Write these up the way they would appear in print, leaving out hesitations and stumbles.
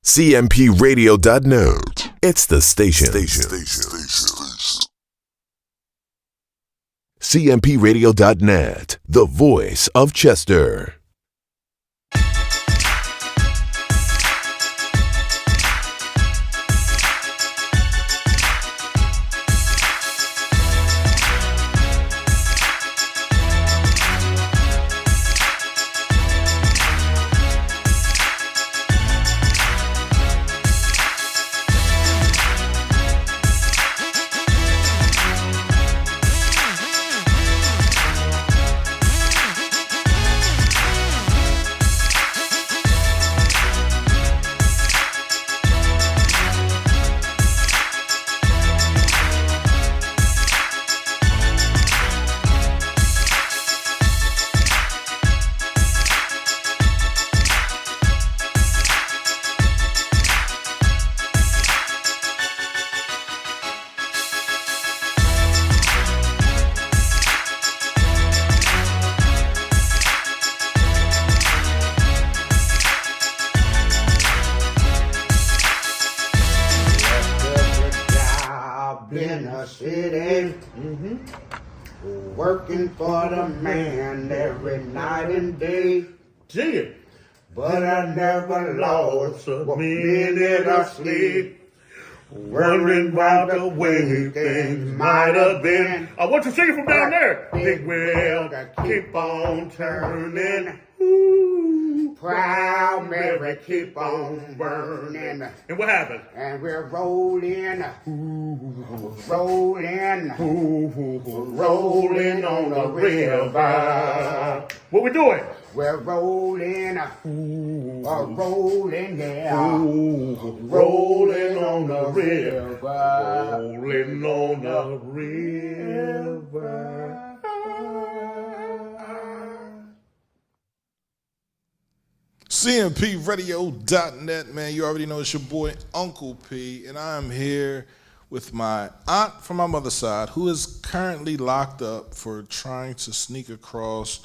CMPRadio.net. It's the station. CMPRadio.net, the voice of Chester. In the city, working for the man every night and day. Sing it. But I never lost a minute of sleep, worrying about the way things might have been. I want you to sing it from down there. Big wheel that keep on turning. Ooh, proud Mary keep on burning. And what happened? And we're rolling, rolling on the river. What we doing? We're rolling, rolling, yeah. Rolling on the river. Rolling on the river. CMPRadio.net, man. You already know it's your boy Uncle P, and I'm here with my aunt from my mother's side, who is currently locked up for trying to sneak across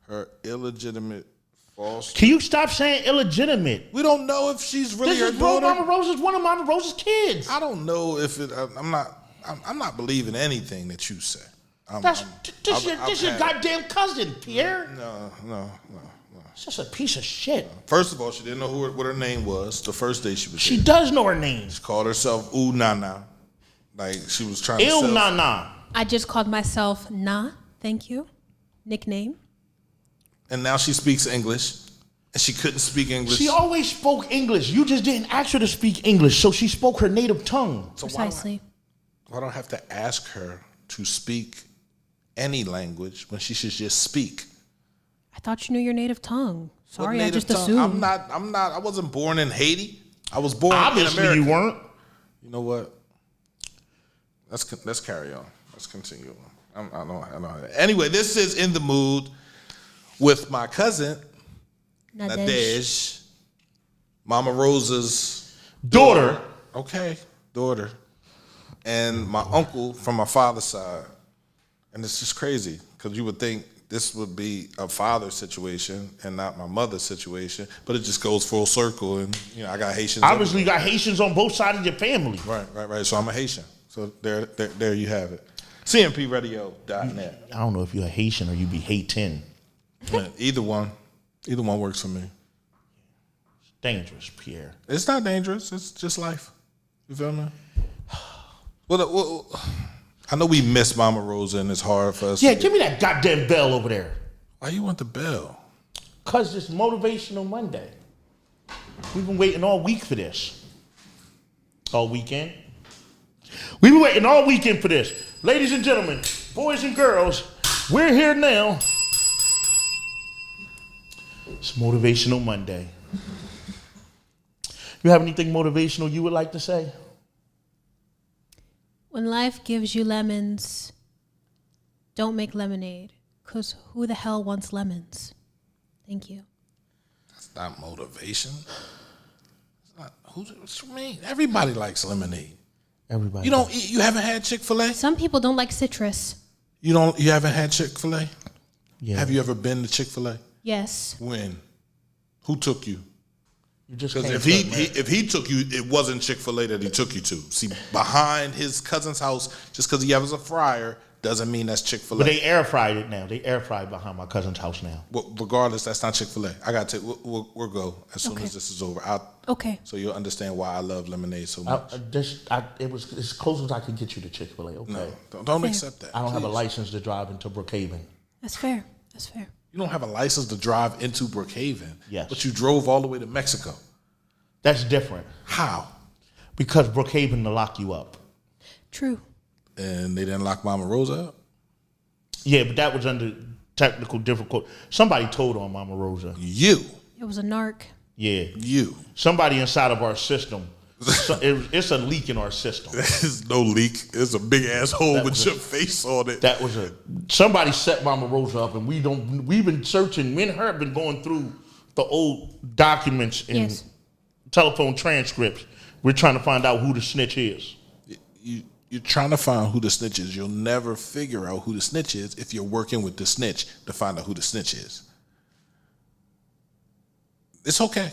her illegitimate false. Can you stop saying illegitimate? We don't know if she's really This her is daughter. Mama Rosa's one of Mama Rosa's kids. I don't know if it. I'm not believing anything that you say. This your goddamn cousin, Pierre. No. It's just a piece of shit. First of all, she didn't know what her name was the first day she was She here. does know her name. She called herself Ooh Nana. Like she was trying to Ew, sell. Nana. I just called myself Nah, thank you. Nickname. And now she speaks English. And she couldn't speak English. She always spoke English. You just didn't ask her to speak English, so she spoke her native tongue. So Precisely. why do I have to ask her to speak any language when she should just speak? I thought you knew your native tongue. Sorry, What I native just tongue? assumed. I'm not, I wasn't born in Haiti. I was born Obviously, in America. you weren't. You know what? Let's carry on. Let's continue on. I know. Anyway, this is In the Mood with my cousin, Nadej, Mama Rosa's Daughter. Okay, daughter. And my uncle from my father's side. And it's just crazy because you would think this would be a father situation and not my mother's situation, but it just goes full circle. And I got Haitians. Obviously, you got Haitians on both sides of your family. Right. So I'm a Haitian. So there you have it. CMPRadio.net. I don't know if you're a Haitian or you be Haitian. Either one works for me. It's dangerous, Pierre. It's not dangerous. It's just life. You feel me? Well, I know we miss Mama Rosa and it's hard for us. Yeah, give me that goddamn bell over there. Why you want the bell? Because it's Motivational Monday. We've been waiting all week for this. All weekend. We've been waiting all weekend for this. Ladies and gentlemen, boys and girls, we're here now. It's Motivational Monday. You have anything motivational you would like to say? When life gives you lemons, don't make lemonade. Because who the hell wants lemons? Thank you. That's not motivation. It's not, what you mean? Everybody likes lemonade. Everybody. You don't eat? You haven't had Chick-fil-A? Some people don't like citrus. You haven't had Chick-fil-A? Yeah. Have you ever been to Chick-fil-A? Yes. When? Who took you? You just Because can't if he took you, it wasn't Chick-fil-A that he took you to. See, behind his cousin's house, just because he has a fryer, doesn't mean that's Chick-fil-A. But they air fried it now. They air fried behind my cousin's house now. Well, regardless, that's not Chick-fil-A. I got to. We'll go as soon as this is over. Okay. So you'll understand why I love lemonade so much. It was as close as I could get you to Chick-fil-A. Okay. No, don't accept that. I don't have a please. license to drive into Brookhaven. That's fair. That's fair. You don't have a license to drive into Brookhaven. Yes. But you drove all the way to Mexico. That's different How? because Brookhaven will lock you up. True. And they didn't lock Mama Rosa up? Yeah, but that was under technical difficult. Somebody told on Mama Rosa. You. It was a narc. Yeah. You. Somebody inside of our system. It's a leak in our system. There's no leak. It's a big ass hole with your face on it. That was somebody set Mama Rosa up, and we've been searching. Me and her have been going through the old documents and telephone transcripts. We're trying to find out who the snitch is. You're trying to find who the snitch is. You'll never figure out who the snitch is if you're working with the snitch to find out who the snitch is. It's okay.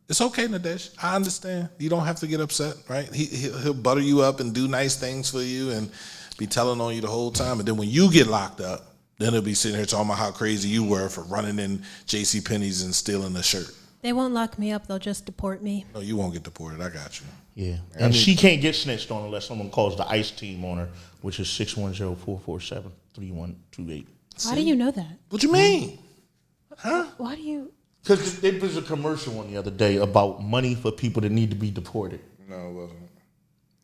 It's okay, Nadesh. I understand. You don't have to get upset, right? He'll butter you up and do nice things for you and be telling on you the whole time. And then when you get locked up, then he'll be sitting here talking about how crazy you were for running in JCPenney's and stealing a shirt. They won't lock me up. They'll just deport me. No, you won't get deported. I got you. Yeah. And she can't get snitched on unless someone calls the ICE team on her, which is 610-447-3128. Why do you know that? What you mean? Huh? Why do you? Because there was a commercial on the other day about money for people that need to be deported. No, it wasn't.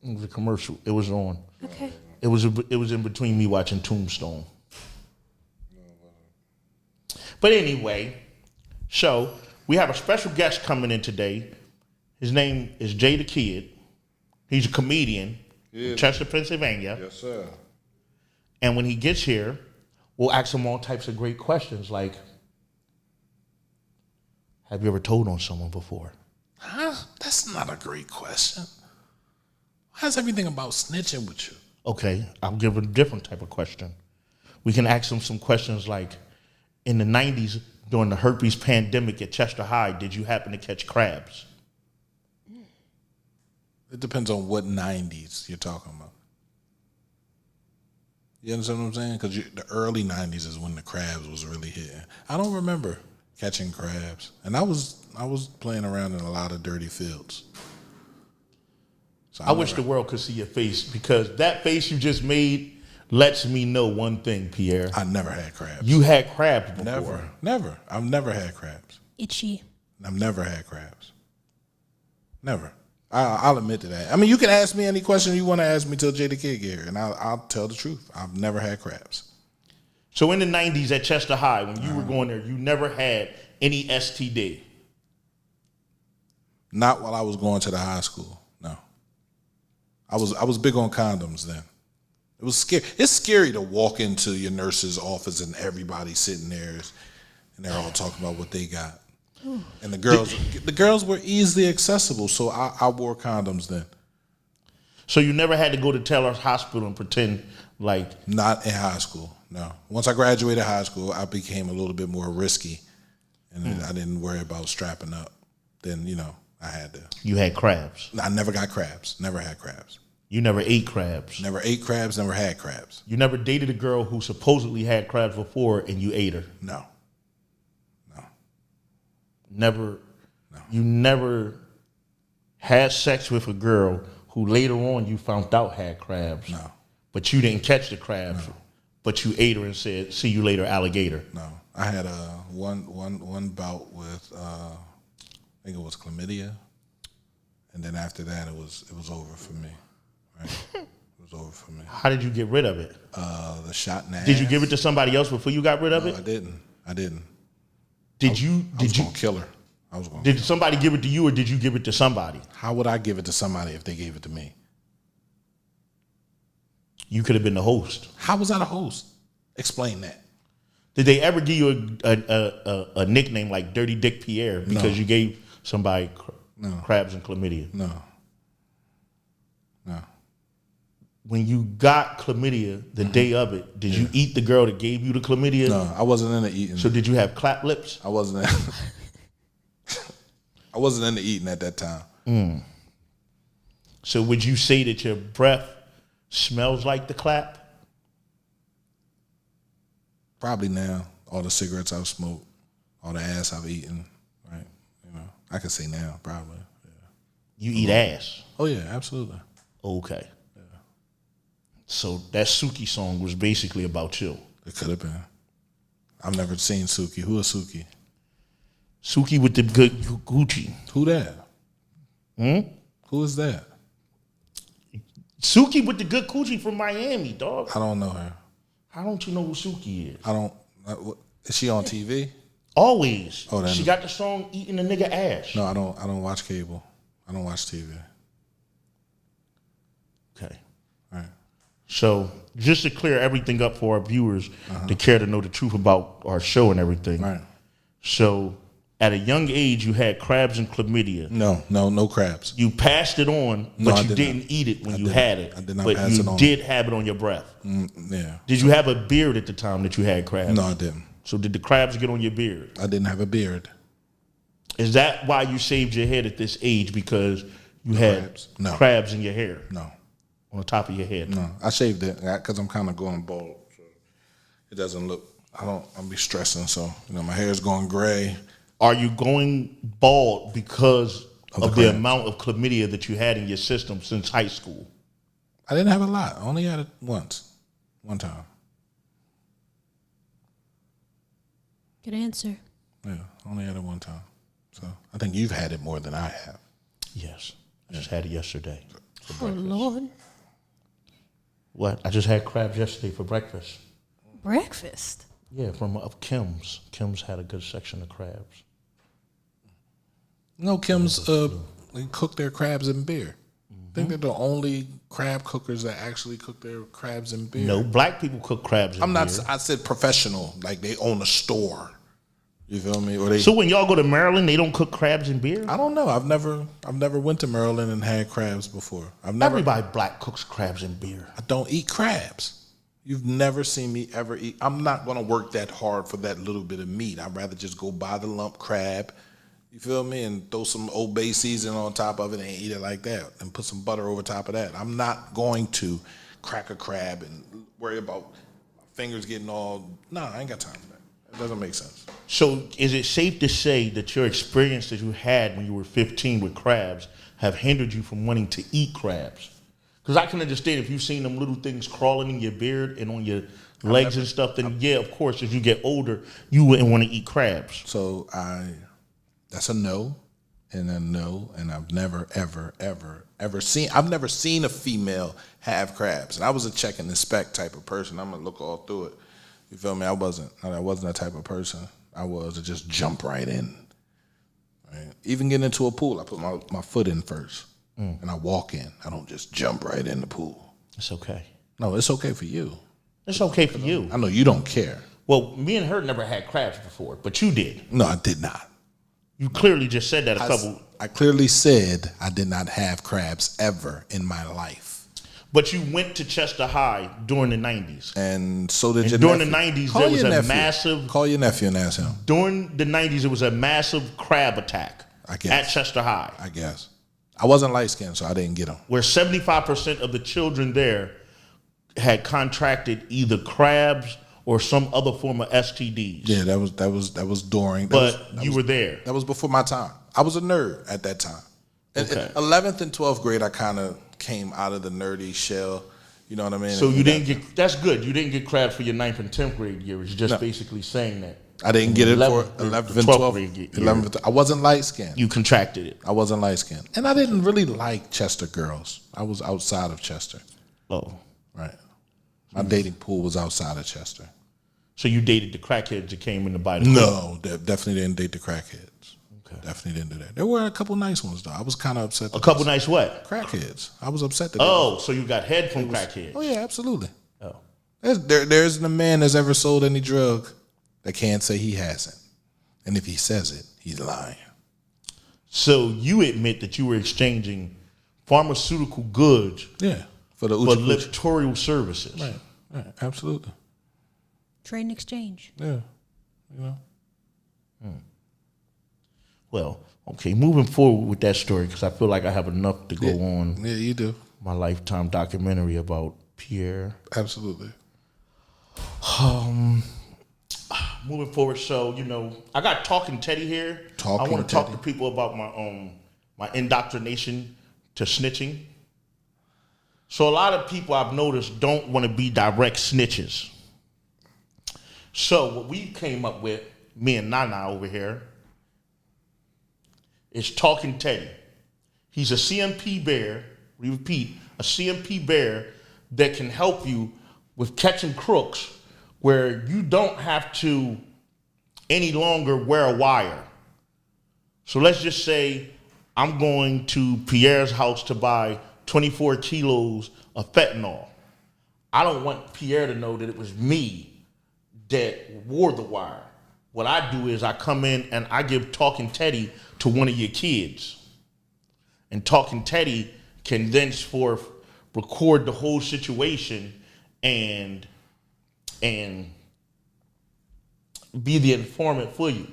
It was a commercial. It was on. Okay. It was in between me watching Tombstone. But anyway, so we have a special guest coming in today. His name is Jay the Kid. He's a comedian from Chester, Pennsylvania. Yes, sir. And when he gets here, we'll ask him all types of great questions like, have you ever told on someone before? Huh? That's not a great question. How's everything about snitching with you? Okay, I'll give him a different type of question. We can ask him some questions like, in the 90s, during the herpes pandemic at Chester High, did you happen to catch crabs? It depends on what 90s you're talking about. You understand what I'm saying? Because the early 90s is when the crabs was really hitting. I don't remember catching crabs. And I was playing around in a lot of dirty fields. So I wish the world could see your face, because that face you just made lets me know one thing, Pierre. I never had crabs. You had crabs before. Never. I've never had crabs. Itchy. I've never had crabs. Never. I'll admit to that. I mean, you can ask me any question you want to ask me till Jay the Kid get here, and I'll tell the truth. I've never had crabs. So in the 90s at Chester High, when you were going there, you never had any STD? Not while I was going to the high school. No. I was big on condoms then. It was scary. It's scary to walk into your nurse's office and everybody's sitting there and they're all talking about what they got. And the girls were easily accessible, so I wore condoms then. So you never had to go to Taylor's Hospital and pretend like... Not in high school, no. Once I graduated high school, I became a little bit more risky, and I didn't worry about strapping up. Then, I had to. You had crabs. I never got crabs. Never had crabs. You never ate crabs. Never ate crabs, never had crabs. You never dated a girl who supposedly had crabs before and you ate her. No. Never. No. You never had sex with a girl who later on you found out had crabs. No. But you didn't catch the crabs. No. But you ate her and said, "See you later, alligator." No. I had one bout with I think it was chlamydia, and then after that it was over for me. Right? It was over for me. How did you get rid of it? The shot in the Did you ass. give it to somebody else before you got rid of it? I didn't. Did I you gonna kill her. I was gonna. Did somebody give it to you, or did you give it to somebody? How would I give it to somebody if they gave it to me? You could have been the host. How was I the host? Explain that. Did they ever give you a nickname like Dirty Dick Pierre because you gave somebody crabs and chlamydia? No. When you got chlamydia the day of it, did you eat the girl that gave you the chlamydia? No, I wasn't into eating. So did you have clap lips? I wasn't. I wasn't into eating at that time. So would you say that your breath smells like the clap? Probably now. All the cigarettes I've smoked, all the ass I've eaten, right? You know, I can say now, probably. Yeah. You eat ass. Oh yeah, absolutely. Okay. Yeah. So that Suki song was basically about you. It could have been. I've never seen Suki. Who is Suki? Suki with the good Gucci. Who that? Who is that? Suki with the good Gucci from Miami, dog. I don't know her. How don't you know who Suki is? I don't. Is she on TV? Always. Oh, then she got the song "Eating a Nigga Ass." No, I don't. I don't watch cable. I don't watch TV. Okay. All right. So just to clear everything up for our viewers to care to know the truth about our show and everything. Right. So at a young age, you had crabs and chlamydia. No crabs. You passed it on, No, but I you did didn't not. eat it when I you didn't. had it. I did not but pass you it on. did have it on your breath. Yeah. Did you have a beard at the time that you had crabs? No, I didn't. So did the crabs get on your beard? I didn't have a beard. Is that why you shaved your head at this age? Because you had crabs? No. crabs in your hair? No. On the top of your head? No. I shaved it because I'm kind of going bald. So it doesn't look. I'm be stressing. So my hair is going gray. Are you going bald because of the crabs. amount of chlamydia that you had in your system since high school? I didn't have a lot. I only had it one time. Good answer. Yeah, I only had it one time. So I think you've had it more than I have. Yes. I just had it yesterday. Oh, Lord. What? I just had crabs yesterday for breakfast. Breakfast? Yeah, from Kim's. Kim's had a good section of crabs. Kim's they cook their crabs in beer. I think they're the only crab cookers that actually cook their crabs in beer. No, black people cook crabs in beer. I said professional, like they own a store. You feel me? Or they. So when y'all go to Maryland, they don't cook crabs in beer? I don't know. I've never went to Maryland and had crabs before. Everybody black cooks crabs in beer. I don't eat crabs. You've never seen me ever eat. I'm not gonna work that hard for that little bit of meat. I'd rather just go buy the lump crab. You feel me? And throw some Old Bay seasoning on top of it and eat it like that. And put some butter over top of that. I'm not going to crack a crab and worry about my fingers getting all... Nah, I ain't got time for that. It doesn't make sense. So is it safe to say that your experience that you had when you were 15 with crabs have hindered you from wanting to eat crabs? Because I can understand if you've seen them little things crawling in your beard and on your legs and stuff, then yeah, of course, as you get older, you wouldn't want to eat crabs. So that's a no and a no, and I've never, ever seen, I've never seen a female have crabs. And I was a check and inspect type of person. I'm gonna look all through it. You feel me? I wasn't that type of person. I was to just jump right in. Right? Even getting into a pool, I put my foot in first and I walk in. I don't just jump right in the pool. It's okay. No, it's okay for you. It's okay for you. I know you don't care. Well, me and her never had crabs before, but you did. No, I did not. You clearly just said that a couple. I clearly said I did not have crabs ever in my life. But you went to Chester High during the 90s. And so did your during nephew. the 90s, there was a massive... Call your nephew and ask him. During the 90s, it was a massive crab attack at Chester High. I guess. I wasn't light-skinned, so I didn't get them. Where 75% of the children there had contracted either crabs or some other form of STDs. Yeah, that was during. You were there. That was before my time. I was a nerd at that time. Okay. In 11th and 12th grade, I kind of came out of the nerdy shell. You know what I mean? So you didn't get, that's good. You didn't get crabs for your 9th and 10th grade year. It's just basically saying that. I didn't get it for 11th and 12th grade. 11th. I wasn't light-skinned. You contracted it. I wasn't light-skinned. And I didn't really like Chester girls. I was outside of Chester. Oh. Right. My dating pool was outside of Chester. So you dated the crackheads that came in to buy the No, definitely didn't date the crackheads. Okay. Definitely didn't do that. There were a couple nice ones, though. I was kind of upset. A couple nice what? Crackheads. I was upset. So you got head from crackheads. Oh, yeah, absolutely. Oh. There isn't a man that's ever sold any drug that can't say he hasn't. And if he says it, he's lying. So you admit that you were exchanging pharmaceutical goods for littorial services. Right, absolutely. Trade and exchange. Yeah, you know. Well, Okay, moving forward with that story, because I feel like I have enough to go on. Yeah, you do. My Lifetime documentary about Pierre. Absolutely. Moving forward, so, I got Talking Teddy here. I want to talk to people about my indoctrination to snitching. So a lot of people I've noticed don't want to be direct snitches. So what we came up with, me and Nana over here, is Talking Teddy. He's a CMP bear, we repeat, a CMP bear that can help you with catching crooks where you don't have to any longer wear a wire. So let's just say I'm going to Pierre's house to buy 24 kilos of fentanyl. I don't want Pierre to know that it was me that wore the wire. What I do is I come in and I give Talking Teddy to one of your kids. And Talking Teddy can thenceforth record the whole situation and be the informant for you.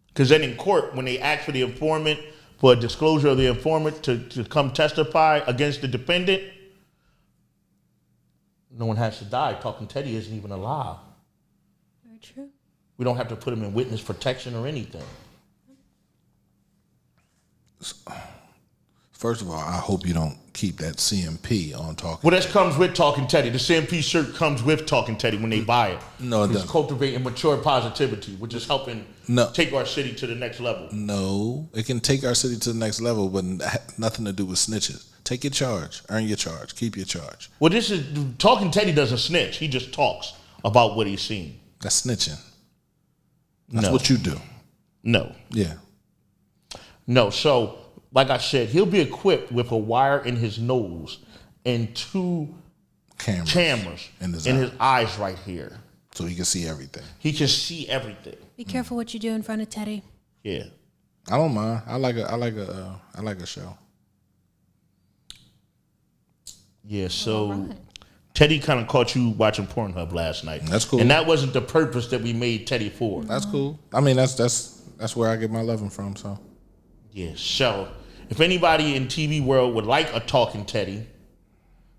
Because then in court, when they ask for the informant, for a disclosure of the informant to come testify against the defendant, no one has to die. Talking Teddy isn't even alive. Very true. We don't have to put him in witness protection or anything. First of all, I hope you don't keep that CMP on Talking. Well, that comes with Talking Teddy. The CMP shirt comes with Talking Teddy when they buy it. No, it It's doesn't. cultivating mature positivity, which is helping take our city to the next level. No, it can take our city to the next level, but nothing to do with snitches. Take your charge, earn your charge, keep your charge. Well, Talking Teddy doesn't snitch. He just talks about what he's seen. That's snitching. That's No. what you do. No. Yeah. No, so like I said, he'll be equipped with a wire in his nose and two cameras in his eyes right here. So he can see everything. He can see everything. Be careful what you do in front of Teddy. Yeah. I don't mind. I like a show. Yeah, so Right. Teddy kind of caught you watching Pornhub last night. That's cool. And that wasn't the purpose that we made Teddy for. That's cool. I mean, that's where I get my loving from. So Yeah, so if anybody in TV world would like a Talking Teddy,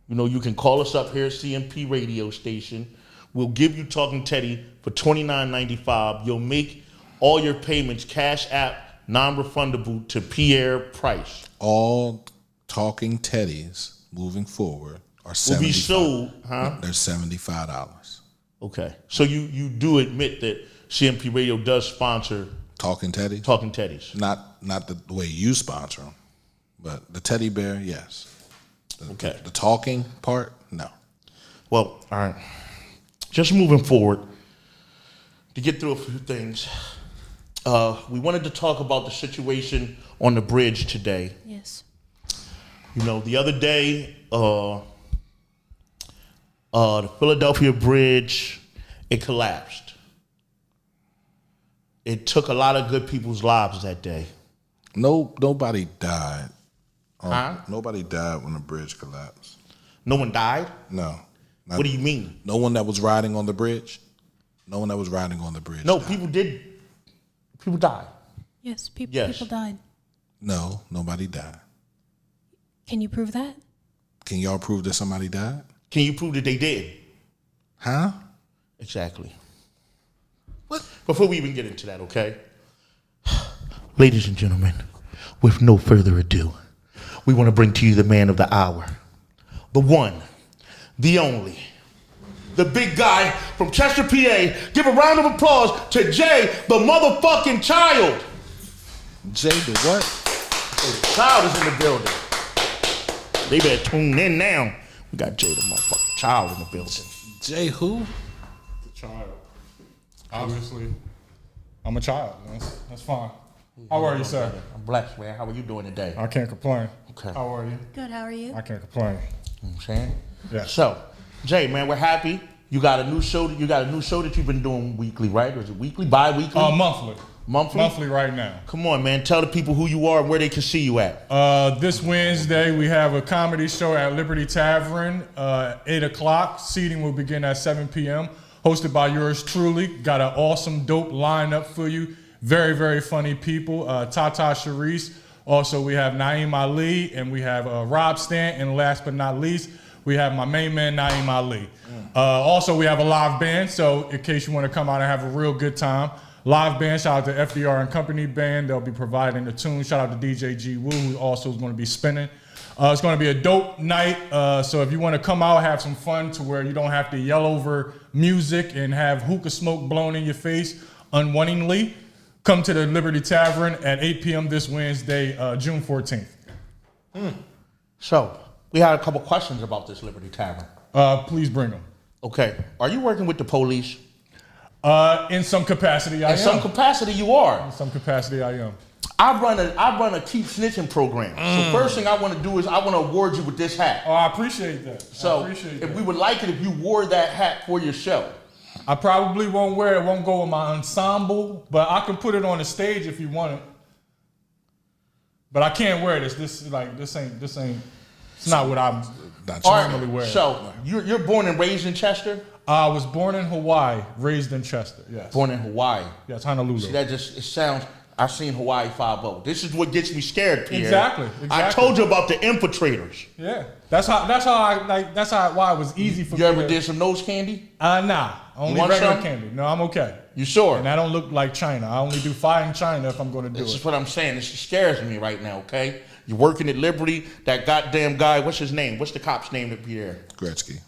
you can call us up here at CMP radio station. We'll give you Talking Teddy for $29.95. You'll make all your payments cash app non-refundable to Pierre Price. all Talking Teddies moving forward are Will be $75. sold, huh? They're $75. Okay. So you do admit that CMP Radio does sponsor Talking Teddies? Talking Teddies. Not the way you sponsor them, but the teddy bear, yes. Okay. The talking part, no. Well, all right. Just moving forward, to get through a few things, we wanted to talk about the situation on the bridge today. Yes. The other day, the Philadelphia Bridge, it collapsed. It took a lot of good people's lives that day. Nobody died. Huh? Nobody died when the bridge collapsed. No one died? No. What do you mean? No one that was riding on the bridge? No one that was riding on the bridge No, died. people died. Yes, people Yes. died. No, nobody died. Can you prove that? Can y'all prove that somebody died? Can you prove that they did? Huh? Exactly. What? Before we even get into that, okay? Ladies and gentlemen, with no further ado, we want to bring to you the man of the hour. The one, the only, the big guy from Chester, PA. Give a round of applause to Jay, the motherfucking child. Jay the what? The child is in the building. They better tune in now. We got Jay, the motherfucking child, in the building. Jay who? Child. Obviously, I'm a child. That's fine. How are you, sir? I'm blessed, man. How are you doing today? I can't complain. Okay. How are you? Good, how are you? I can't complain. You know what I'm saying? Yeah. So, Jay, man, we're happy. You got a new show. You got a new show that you've been doing weekly, right? Or is it weekly, bi-weekly? Monthly. Monthly? Monthly right now. Come on, man. Tell the people who you are and where they can see you at. This Wednesday, we have a comedy show at Liberty Tavern, 8 o'clock. Seating will begin at 7 p.m. Hosted by yours truly. Got an awesome, dope lineup for you. very, very funny people. Tata Sharice. Also, we have Naeem Ali, and we have Rob Stant, and last but not least, we have my main man, Naeem Ali. Also, we have a live band, so in case you want to come out and have a real good time, live band, shout out to FDR and Company Band. They'll be providing the tune. Shout out to DJ G Woo, who also is going to be spinning. It's going to be a dope night, so if you want to come out, have some fun to where you don't have to yell over music and have hookah smoke blown in your face unwittingly, come to the Liberty Tavern at 8 p.m. this Wednesday, June 14th. So, we had a couple questions about this Liberty Tavern. Please bring them. Okay. Are you working with the police? In some capacity, I am. In some capacity, you are. In some capacity, I am. I run a keep snitching program. So first thing I want to do is I want to award you with this hat. Oh, I appreciate that. So we would like it if you wore that hat for your show. I probably won't wear it. It won't go with my ensemble, but I can put it on the stage if you want it. But I can't wear this. This ain't. It's not what I'm normally wearing. So you're born and raised in Chester? I was born in Hawaii, raised in Chester. Yes. Born in Hawaii. Yes, Honolulu. See, it sounds. I've seen Hawaii 5-0. This is what gets me scared, Pierre. Exactly. I told you about the infiltrators. Yeah. That's why it was easy for me. You ever did some nose candy? Nah. Only regular candy. No, I'm okay. You sure? And I don't look like China. I only do fine China if I'm going to do it. This is what I'm saying. This scares me right now, okay? You're working at Liberty. That goddamn guy, what's his name? What's the cop's name to be there? Gretzky.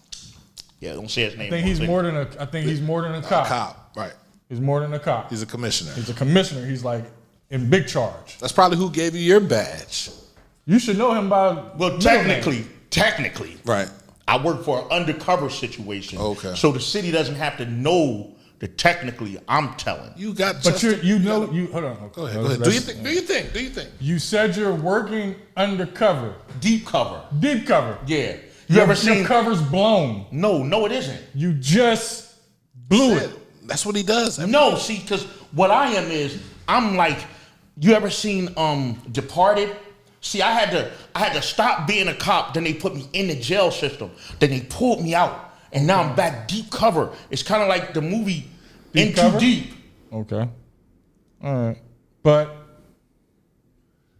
Yeah, don't say his name. I think he's more than a cop. Cop, right. He's more than a cop. He's a commissioner. He's a commissioner. He's like in big charge. That's probably who gave you your badge. You should know him by technically. Right. I work for an undercover situation. Okay. So the city doesn't have to know that technically I'm telling. You got But hold on. Go ahead. Do you think? You said you're working undercover. Deep cover. Yeah. You ever seen your cover's blown? No, it isn't. You just blew it. That's what he does. No, see, because what I am is I'm like, you ever seen Departed? See, I had to stop being a cop. Then they put me in the jail system. Then they pulled me out, and now I'm back deep cover. It's kind of like the movie In Too Deep. Okay. All right, but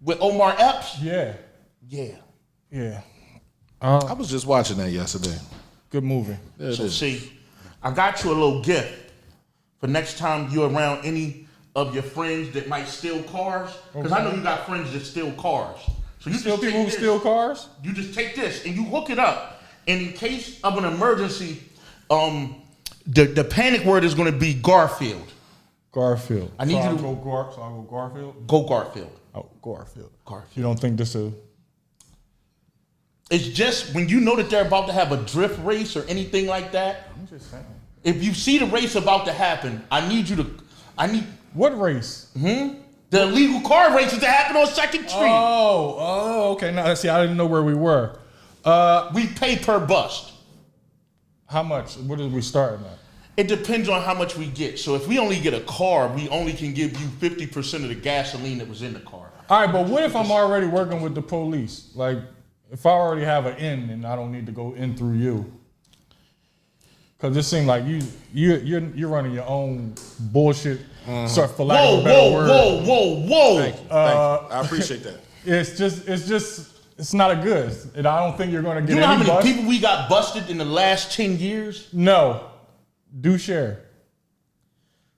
with Omar Epps. Yeah. I was just watching that yesterday. Good movie. So see, I got you a little gift for next time you're around any of your friends that might steal cars. Because I know you got friends that steal cars. So you still people who steal cars? You just take this and you hook it up. And in case of an emergency, the panic word is going to be Garfield. Garfield. I need you to go Garfield. Go Garfield. Oh, Garfield. You don't think this is? It's just when you know that they're about to have a drift race or anything like that. I'm just saying. If you see the race about to happen, I need what race? The illegal car races that happen on 2nd Street. Oh, okay. Now see, I didn't know where we were. We pay per bust. How much? What did we start at? It depends on how much we get. So if we only get a car, we only can give you 50% of the gasoline that was in the car. All right, but what if I'm already working with the police? Like, if I already have an in and I don't need to go in through you? Because it seems like you're running your own bullshit. So for lack of a better word. Whoa. Thank you. I appreciate that. It's not a good. And I don't think you're going to get any. You know how many bust. people we got busted in the last 10 years? No. Do share.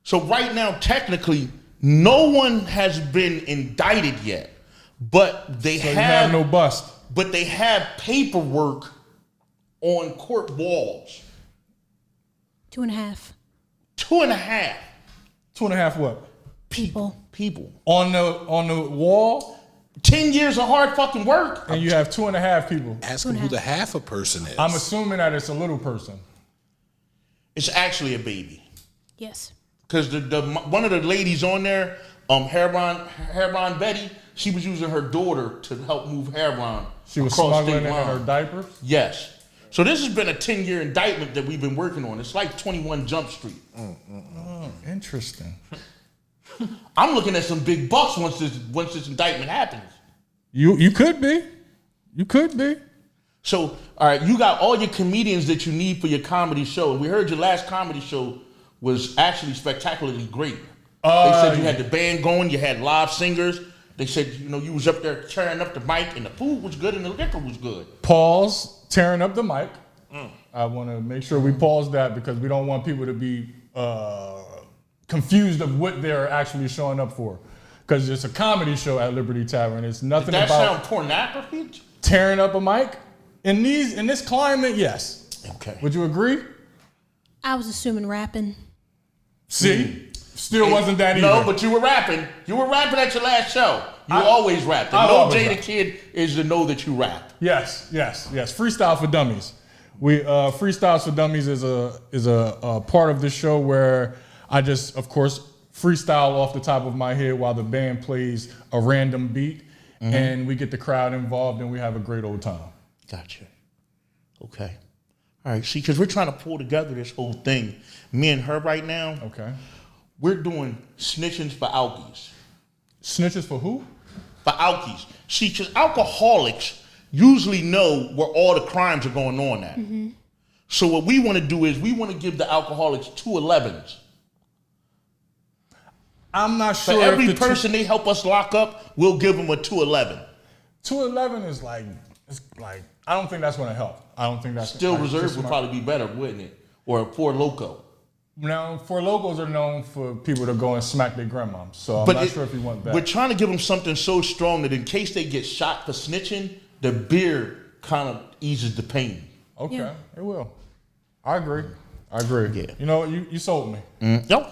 So right now, technically, no one has been indicted yet, but they have no bust. But they have paperwork on court walls. 2.5. 2.5. 2.5 what? People. On the wall? 10 years of hard fucking work. And you have 2.5 people. Ask them who the half a person is. I'm assuming that it's a little person. It's actually a baby. Yes. Because the one of the ladies on there, Heron Betty, she was using her daughter to help move Heron. She was smuggling in her diapers? Yes. So this has been a 10-year indictment that we've been working on. It's like 21 Jump Street. Oh, interesting. I'm looking at some big bucks once this indictment happens. You could be. You could be. So, all right, you got all your comedians that you need for your comedy show. And we heard your last comedy show was actually spectacularly great. They said you had the band going, you had live singers. They said, you was up there tearing up the mic, and the food was good and the liquor was good. Pause, tearing up the mic. I want to make sure we pause that because we don't want people to be confused of what they're actually showing up for. Because it's a comedy show at Liberty Tavern. It's nothing Did that about sound pornography? tearing up a mic. In this climate, yes. Okay. Would you agree? I was assuming rapping. See? Still wasn't that either. No, but you were rapping. You were rapping at your last show. You always rapped. And no Jay the Kid is to know that you rap. Yes. Freestyle for Dummies. Freestyles for Dummies is a part of this show where I just, of course, freestyle off the top of my head while the band plays a random beat, and we get the crowd involved and we have a great old time. Gotcha. Okay. All right. See, because we're trying to pull together this whole thing. Me and her right now. Okay. We're doing snitchings for alkies. Snitches for who? For alkies. See, because alcoholics usually know where all the crimes are going on at. Mm-hmm. So what we want to do is we want to give the alcoholics 211s. I'm not sure. For every person they help us lock up, we'll give them a 211. 211 is like I don't think that's going to help. I don't think that's Still Reserve would probably be better, wouldn't it? Or a Four Loko. Now, Four Locos are known for people to go and smack their grandmoms, so I'm not sure if you want that. We're trying to give them something so strong that in case they get shot for snitching, the beer kind of eases the pain. Okay, Yeah. it will. I agree. Yeah. You know, you sold me. Yo,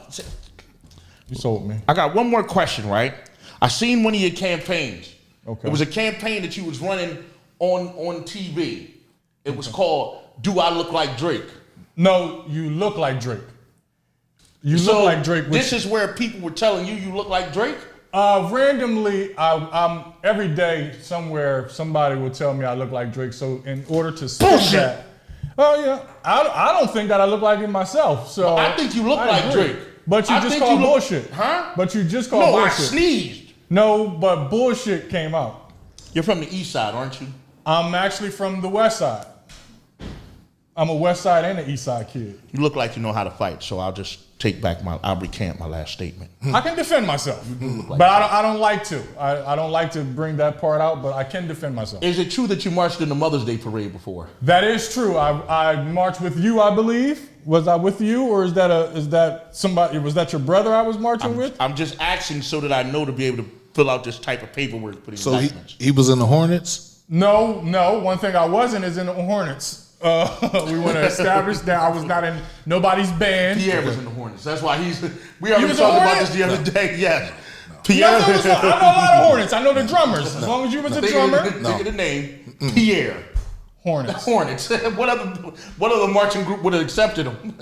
You sold me. I got one more question, right? I seen one of your campaigns. Okay. It was a campaign that you was running on TV. It was called "Do I Look Like Drake?" No, you look like Drake. You look like Drake. This is where people were telling you look like Drake? Randomly, I'm every day somewhere somebody will tell me I look like Drake. So in order to say that, I don't think that I look like it myself. So I think you look like Drake. But you just called bullshit. Huh? But you just called bullshit. No, I sneezed. No, but bullshit came out. You're from the east side, aren't you? I'm actually from the west side. I'm a west side and an east side kid. You look like you know how to fight, so I'll recant my last statement. I can defend myself, Like but I don't like to. I don't like to bring that part out, but I can defend myself. Is it true that you marched in the Mother's Day parade before? That is true. I marched with you, I believe. Was I with you, or is that somebody? Was that your brother I was marching with? I'm just asking so that I know to be able to fill out this type of paperwork for the So indictments. he was in the Hornets? No. One thing I wasn't is in the Hornets. We want to establish that I was not in nobody's band. Pierre was in the Hornets. That's why we already was talked a about Hornet? this the other day. Yes. Pierre. I know a lot of Hornets. I know the drummers. As long as you was a drummer. Think of the name. Pierre. Hornets. what other marching group would have accepted him?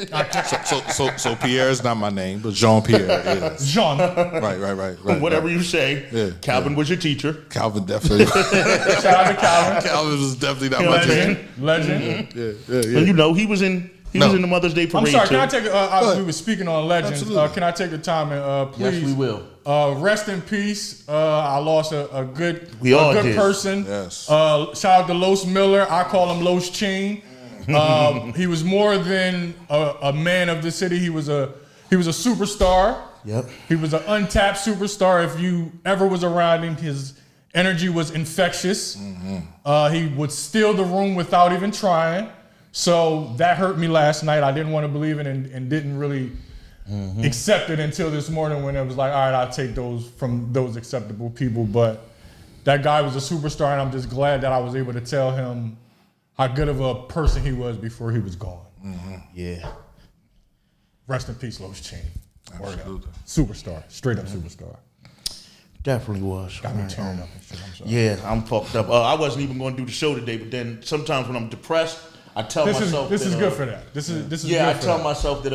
So Pierre is not my name, but Jean-Pierre is. Jean. Right. Whatever you say. Yeah, Calvin was your teacher. Calvin definitely. Shout out to Calvin. Calvin was definitely not my teacher. Legend. Yeah. And he was in the Mother's Day parade. I'm sorry, too. can I take we were speaking on legends. Absolutely. Can I take the time and please? Yes, we will. Rest in peace. I lost a good all did. person. Yes. Shout out to Los Miller. I call him Los Ching. He was more than a man of the city. He was a superstar. Yep. He was an untapped superstar. If you ever was around him, his energy was infectious. He would steal the room without even trying. So that hurt me last night. I didn't want to believe it and didn't really accept it until this morning when it was like, all right, I'll take those from those acceptable people. But that guy was a superstar, and I'm just glad that I was able to tell him how good of a person he was before he was gone. Yeah. Rest in peace, Los Cheney. Absolutely. Superstar, straight up superstar. Definitely was. Got me tearing up and shit. I'm sorry. Yeah, I'm fucked up. I wasn't even going to do the show today, but then sometimes when I'm depressed, I tell myself this is good for that. This is yeah, good I for tell that. myself that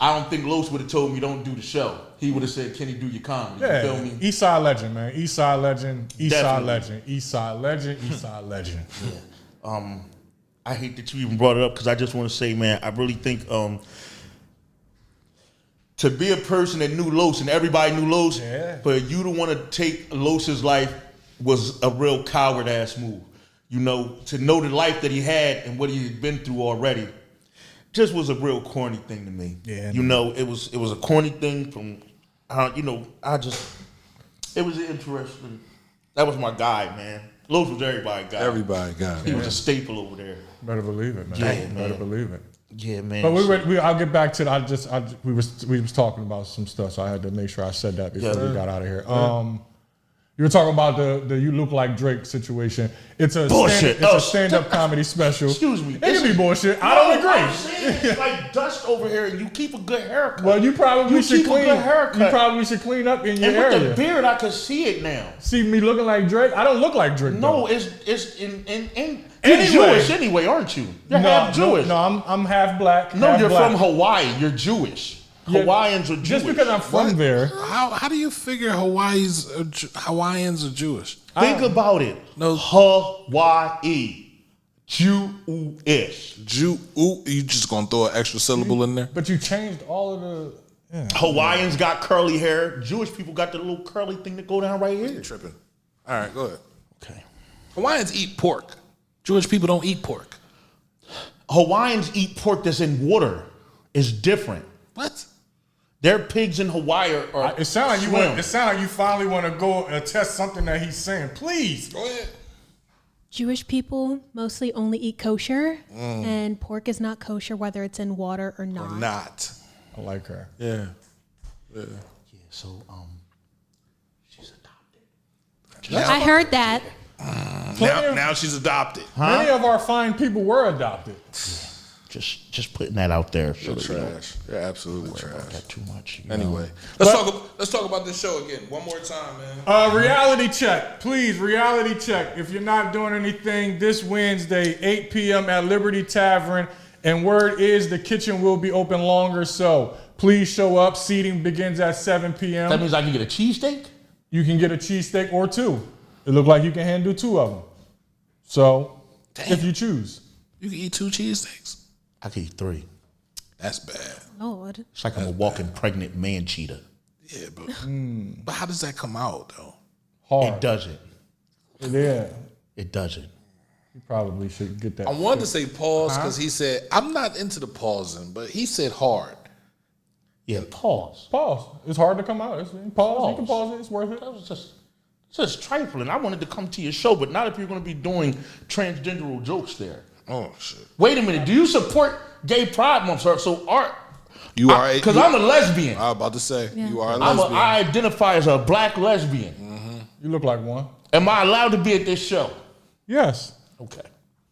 I don't think Los would have told me don't do the show. He would have said, "Can you do your comedy?" You feel me? East Side legend, man. East Side legend. East Side Definitely. legend. East Side legend. East Side legend. I hate that you even brought it up because I just want to say, man, I really think to be a person that knew Los and everybody knew Los, for you to want to take Los's life was a real coward ass move. You know, to know the life that he had and what he had been through already, just was a real corny thing to me. Yeah, you know, it was a corny thing from It was interesting. That was my guy, man. Los was everybody's guy. Everybody got He it. was a staple over there. Better believe it, man. Yeah, Better man. believe it. Yeah, man. But I'll get back to that. We was talking about some stuff, so I had to make sure I said that before we got out of here. You were talking about the "You Look Like Drake" situation. It's a Bullshit. It's a stand-up comedy special. Excuse me. It can be bullshit. I don't agree. I'm saying it's like dust over here, and you keep a good haircut. Well, you probably should keep a clean. good haircut. You probably should clean up in your and with area. the beard, I can see it now. See me looking like Drake? I don't look like Drake. No, though. it's in. You're Anyway. Jewish anyway, aren't you? You're half Jewish. No, I'm half black. No, half you're black. from Hawaii. You're Jewish. Yeah, Hawaiians are Jewish. Just because I'm from there. How do you figure Hawaiians are Jewish? Think about it. No. Hawaii. Jewish. You just gonna throw an extra syllable in there? But you changed all of the. Yeah. Hawaiians got curly hair. Jewish people got the little curly thing that go down right here. Tripping. All right, go ahead. Okay. Hawaiians eat pork. Jewish people don't eat pork. Hawaiians eat pork that's in water. It's different. What? Their pigs in Hawaii are It sounds like swim. It sounds like you finally want to go test something that he's saying. Please. Go ahead. Jewish people mostly only eat kosher, and pork is not kosher whether it's in water or not. Not. I like her. Yeah. Yeah, so she's adopted. I heard that. Now she's adopted. Many of our fine people were adopted. Just putting that out there. So You're that you don't trash. You're absolutely worry about trash. that too much. you know. Anyway, let's talk about this show again one more time, man. Reality check. Please, reality check. If you're not doing anything this Wednesday, 8 p.m. at Liberty Tavern, and word is the kitchen will be open longer, so please show up. Seating begins at 7 p.m. That means I can get a cheesesteak? You can get a cheesesteak or two. It looked like you can handle two of them. So, if you choose. You can eat 2 cheesesteaks. I can eat 3. That's bad. Lord. It's like I'm a walking pregnant man cheetah. Yeah, but how does that come out though? Hard. It doesn't. Yeah. It doesn't. You probably should get that. I wanted to say pause because he said I'm not into the pausing, but he said hard. Yeah, pause. Pause. It's hard to come out. Pause. You can pause it. It's worth it. That was just trifling. I wanted to come to your show, but not if you're going to be doing transgender jokes there. Oh shit! Wait a minute. Do you support Gay Pride Month, sir? So You are because I'm a lesbian. I was about to say you are a I lesbian. identify as a black lesbian. You look like one. Am I allowed to be at this show? Yes. Okay.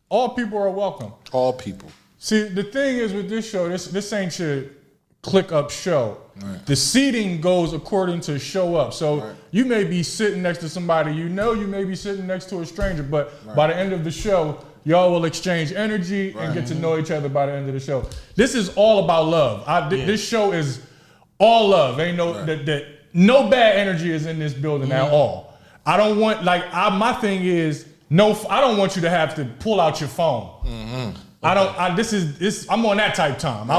All people are welcome. All people. See, the thing is with this show, this ain't your click up show. Right. The seating goes according to show up. So you may be sitting next to somebody you know, you may be sitting next to a stranger, but by the end of the show, y'all will exchange energy and get to know each other by the end of the show. This is all about love. This show is all love. Ain't no bad energy is in this building at all. I don't want my thing is I don't want you to have to pull out your phone. Okay. I'm on that type time.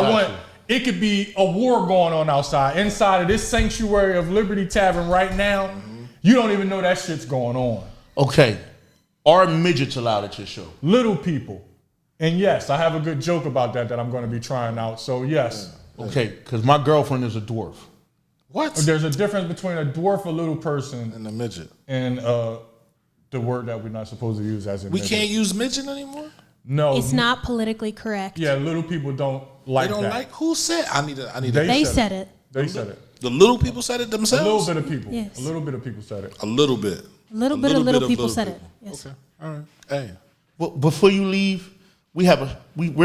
It could be a war going on outside. Inside of this sanctuary of Liberty Tavern right now, you don't even know that shit's going on. Okay. Are midgets allowed at your show? Little people. And yes, I have a good joke about that I'm going to be trying out. So yes. Okay, because my girlfriend is a dwarf. What? There's a difference between a dwarf, a little person, And a midget. and the word that we're not supposed to use as in We midget. can't use midget anymore. No. It's not politically correct. Yeah, little people don't like They don't that. like. Who said? I need to. They said it. They said it. The little people said it A themselves. little bit of people. Yes. A little bit of people said it. A little bit. A little bit of little people said it. Yes. Okay. All right. Hey. Well, before you leave, we're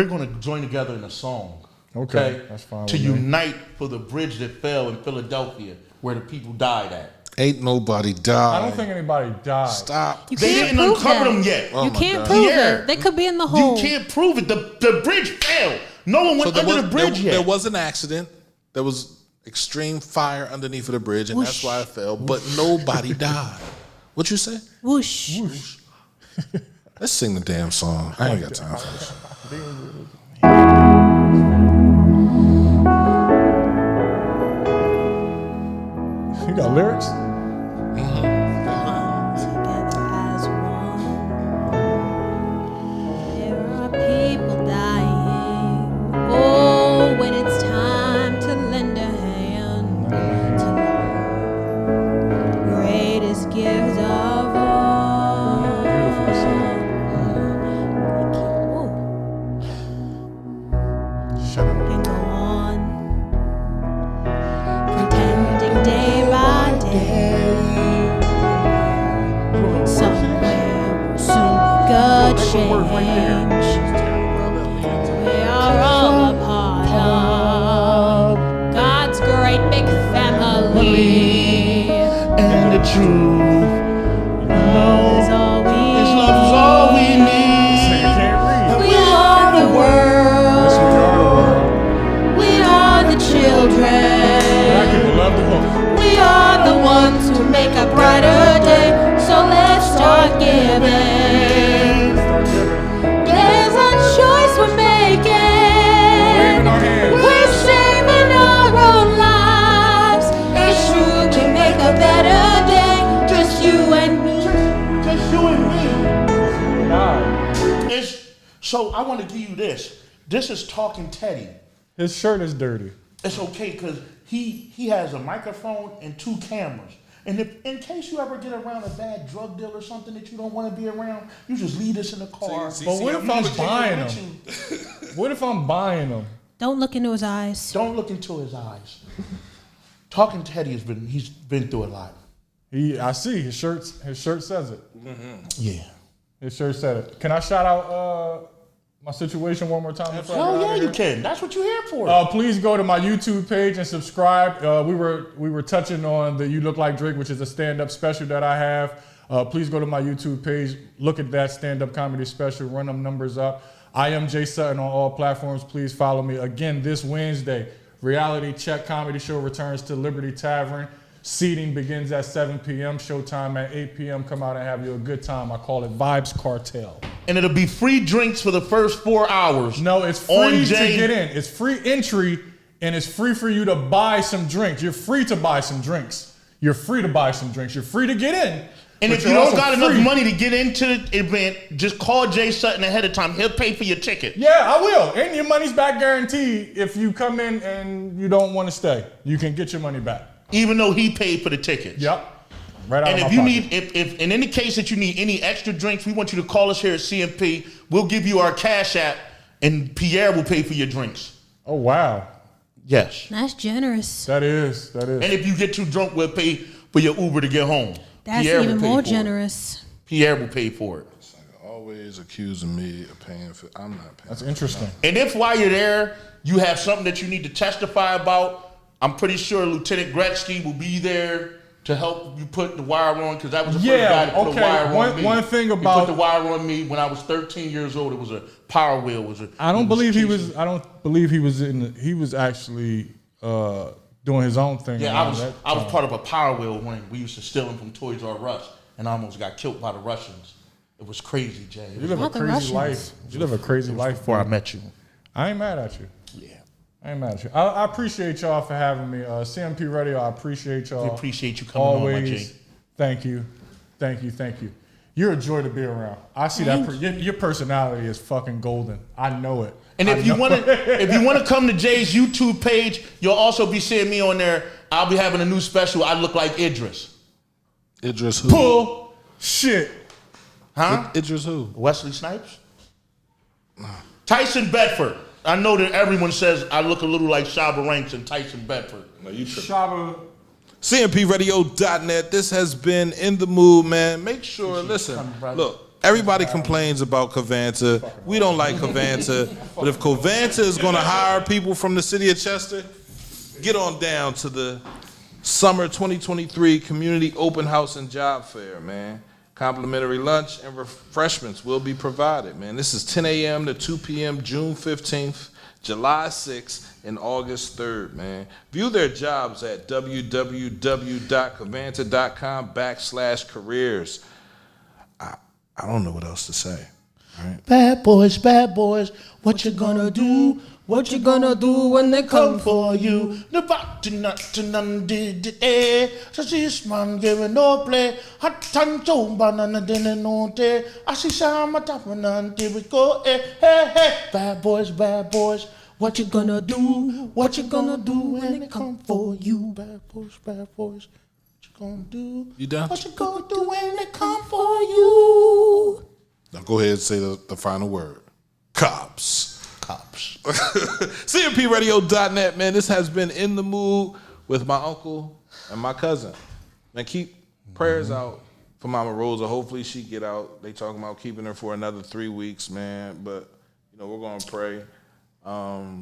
going to join together in a song. Okay, that's fine To with me. unite for the bridge that fell in Philadelphia, where the people died at. Ain't nobody died. I don't think anybody died. Stop. You They can't didn't prove uncover that. them yet. Oh You my can't God. prove Pierre, it. They could be in the hole. You can't prove it. The bridge fell. No one went under the bridge yet. There was an accident. There was extreme fire underneath of the bridge, and that's why it fell. But nobody died. What you say? Whoosh. Let's sing the damn song. I ain't got time for this. You got lyrics? Together as one. There are people dying. Oh, when it's time to lend a hand to gift of all. Beautiful song. Shut up. Can go on pretending day by day. Somewhere will soon be good change. We are all a part of God's great big family. And the truth, Love is all we His love is all we This need. nigga can't read. We are the Yes, we world. are the world. We are the Black children. people love the book. We are the ones who make a brighter day. So let's start giving. There's a choice we're making. Waving our hands. We're saving our own lives. It's true to make a better day. Just you and me. Just you and me. Nah. So I want to give you this. This is Talking Teddy. His shirt is dirty. It's okay because he has a microphone and 2 cameras. And if in case you ever get around a bad drug deal or something that you don't want to be around, you just leave this in the car. See, But what if You I'm just take it buying with them? you. What if I'm buying them? Don't look into his eyes. Don't look into his eyes. Talking Teddy he's been through a lot. I see his shirt says it. Yeah. His shirt said it. Can I shout out my situation one more time? before I get Oh out yeah, of you here? can. That's what you're here for. Please go to my YouTube page and subscribe. We were touching on the You Look Like Drake, which is a stand-up special that I have. Please go to my YouTube page, look at that stand-up comedy special, run them numbers up. I am Jay Sutton on all platforms. Please follow me. Again, this Wednesday, Reality Check Comedy Show returns to Liberty Tavern. Seating begins at 7 p.m. Showtime at 8 p.m. Come out and have you a good time. I call it Vibes Cartel. And it'll be free drinks for the first 4 hours. No, it's On free to Jay- get in. It's free entry, and it's free for you to buy some drinks. You're free to buy some drinks. You're free to buy some drinks. You're free to get in. And but if you you're don't also got enough free. money to get into the event, just call Jay Sutton ahead of time. He'll pay for your ticket. Yeah, I will. And your money's back guaranteed if you come in and you don't want to stay. You can get your money back. Even though he paid for the tickets. Yep. Right out And of if my you pocket. need, if in any case that you need any extra drinks, we want you to call us here at CMP. We'll give you our Cash App, and Pierre will pay for your drinks. Oh, wow. Yes. That's generous. That is. And if you get too drunk, we'll pay for your Uber to get home. That's Pierre even will pay more for it. generous. Pierre will pay for it. Always accusing me of paying for. I'm not paying. That's interesting. And if while you're there, you have something that you need to testify about, I'm pretty sure Lieutenant Gretzky will be there to help you put the wire on, because that was the first guy to put okay. a wire on me. One thing He about put the wire on me when I was 13 years old. It was a power wheel. I don't believe he was he was actually doing his own thing. Yeah, around that I was time. part of a power wheel ring. We used to steal them from Toys R Us, and I almost got killed by the Russians. It was crazy, Jay. You live a Not the crazy Russians. life. You live a crazy life. Before I met you. I ain't mad at you. Yeah. I ain't mad at you. I appreciate y'all for having me. CMP Radio, I appreciate y'all. We appreciate you coming on, my Jay. Thank you. You're a joy to be around. I see that. Your personality is fucking golden. I know it. And if you want to come to Jay's YouTube page, you'll also be seeing me on there. I'll be having a new special. I look like Idris. Idris who? Bull shit. Huh? Idris who? Wesley Snipes? Tyson Bedford. I know that everyone says I look a little like Shabba Ranks and Tyson Bedford. No, you tripping. Shaba. CMPRadio.net. This has been In the Mood, man. Make sure, listen, look, everybody complains about Covanta. We don't like Covanta. But if Covanta is going to hire people from the city of Chester, get on down to the Summer 2023 Community Open House and Job Fair, man. Complimentary lunch and refreshments will be provided, man. This is 10 a.m. to 2 p.m. June 15th, July 6th, and August 3rd, man. View their jobs at www.covanta.com/careers. I don't know what else to say. Right? Bad boys, what you gonna do? What you gonna do when they come for you? The button to none did it. So this man giving no play. Hot tan so banana dinner no day. I see some top and did we go hey. Bad boys, what you gonna do? What you gonna do when they come for you? Bad boys, what you gonna do? You done? What you gonna do when they come for you? Now go ahead and say the final word. Cops. Cops. CMPRadio.net, man. This has been In the Mood with my uncle and my cousin. Man, keep prayers out for Mama Rosa. Hopefully she get out. They talking about keeping her for another 3 weeks, man. But, we're going to pray.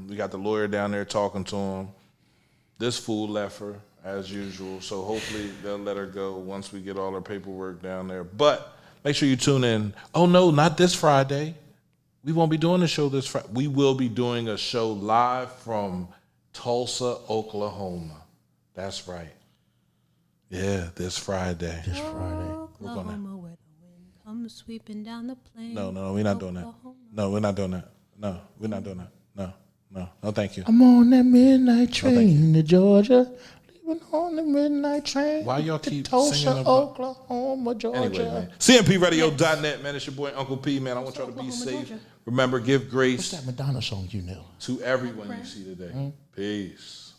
We got the lawyer down there talking to him. This fool left her, as usual. So hopefully they'll let her go once we get all her paperwork down there. But make sure you tune in. Oh, no, not this Friday. We won't be doing the show this Friday. We will be doing a show live from Tulsa, Oklahoma. That's right. Yeah, this Friday. This Friday. Oklahoma, where the wind comes sweeping down the plain. No, we're not doing that. No, we're not doing that. No, we're not doing that. No, thank you. I'm on that midnight train to Georgia. Leaving on the midnight train. Why y'all to keep Tulsa, singing about Oklahoma, Georgia. Anyway, man. CMPRadio.net, man. It's your boy Uncle P, man. I want y'all to be safe. Remember, give What's grace that Madonna song you know? to everyone you see today. Peace.